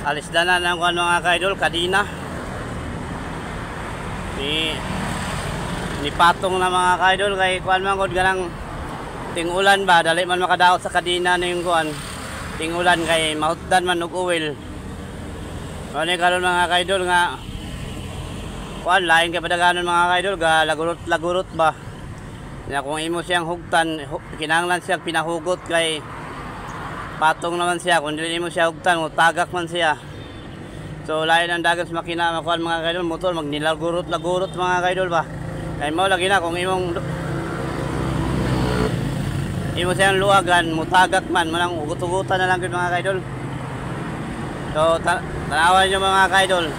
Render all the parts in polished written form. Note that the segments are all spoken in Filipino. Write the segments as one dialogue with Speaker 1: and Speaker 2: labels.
Speaker 1: Alis na ng kuan mga kaidol, kadina. Ni patong na mga kaidol kay kuan man gud ganang tingulan ba dali man makadaot sa kadina ning kuan. Tingulan kay mahutdan man og oil. Ano karon mga kaidol nga kuan lain kay padaganon mga kaidol ga lagurot ba. Ya kung imo siyang hugtan kinahanglan siya pinahugot kay patong naman siya, kung hindi mo siya hugtan, tagak man siya. So lain ang dagat sa makina makuan mga kaidol, motor magnilagurot-lagurot mga kaidol ba. Kaya mo lagi na kung imo siyang luwagan, mutagak man, manang ugot-ugutan na lang yun mga kaidol. So tanawan nyo mga kaidol,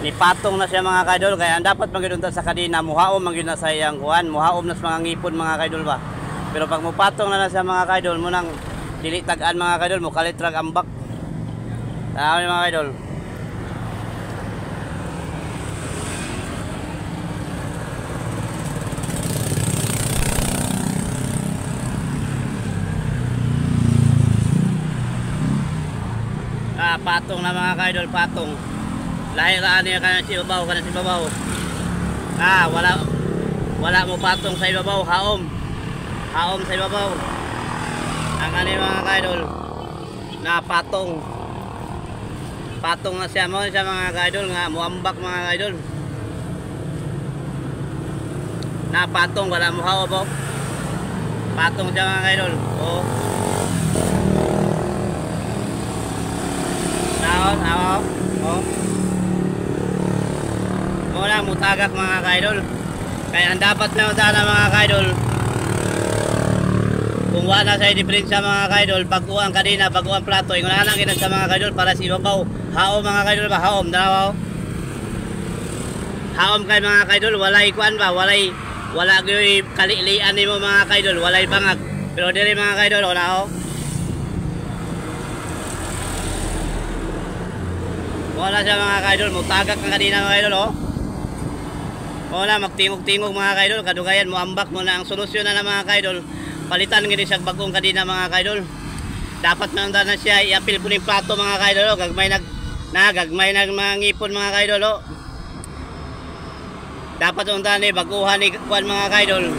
Speaker 1: nipatong na siya mga kaidol, kaya ang dapat magidunta sa kadina, muhaom magid na sa iyang kuan, muhaom na sa mga ngipon mga kaidol ba. Pero pag mupatong na siya mga kaidol, munang dili tagaan mga kaidol, mukalitrag ambak. Tanawan mga kaidol. Patong na mga kaidol, patong. Lahi-lahan niya ka si babaw, wala mo patong sa ibabaw, haom sa ibabaw. Ang ano mga kaidol na patong na siya mo siya mga kaidol nga muambak mga kaidol na patong wala mo haom patong siya mga kaidol. Oh naon oh muna mutagak mga kaidol. Kaya ang dapat na sana mga kaidol, kung wala sa diferensya mga kaidol, baguang kadina, baguang plato, yung lang ginan sa mga kaidol para sa ibabaw. Haom mga kaidol ba, haom daw. Haom kay mga kaidol, walay kuan ba, wala gyud kalilian nimo mga kaidol, walay bangag. Pero diri mga kaidol wala ho. Wala siya mga kaidol, mutagak ang kadina mga kaidol oh. Wala magtingog-tingog mga kaidol, kadugayan mo ambak mo na ang solusyon na mga kaidol. Palitan gini sa bagong kadina mga kaidol. Dapat nanda na siya iapil po ng plato mga kaidol. Gagmay mga ngipon mga kaidol. Dapat nanda ni baguhan ni kuan mga kaidol.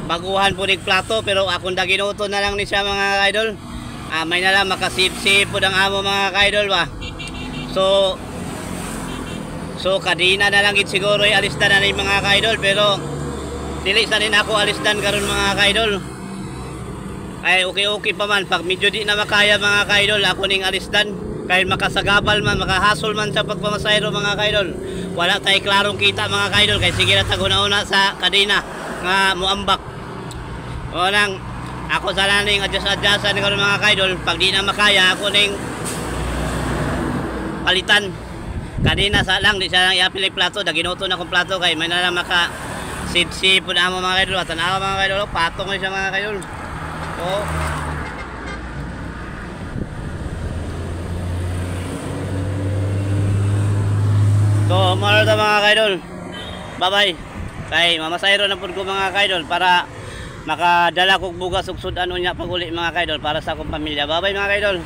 Speaker 1: Baguhan po ng plato pero akong daginuto na lang ni siya mga kaidol. May na lang makasip-sip po ng amo mga kaidol ba. So kadina na lang gid siguro alisdan na ni mga kaidol pero dili sa nin ako alisdan karon mga kaidol. Ay okay pa man pag medyo di na makaya mga kaidol ako ning alisdan kay makasagabal man makahasol man sa pagpamasayro mga kaidol. Wala tay klarong kita mga kaidol kay sige ra taguna-una sa kadina nga muambak. O nang ako sala ning adjust-adjustan karon mga kaidol pag di na makaya ako ning palitan. Kadina sa lang di siya lang iapil plato daginuto na kong plato kay may na lang maka sip-sip po na mo mga kaidol. At tanawa mga kaidol, patong na siya mga kaidol. Oh. So, marada mga kaidol. Bye-bye. Kay mamasayro na po ko mga kaidol para makadala kong bugas ug sudan unya pag uli mga kaidol para sa akong pamilya. Bye-bye mga kaidol.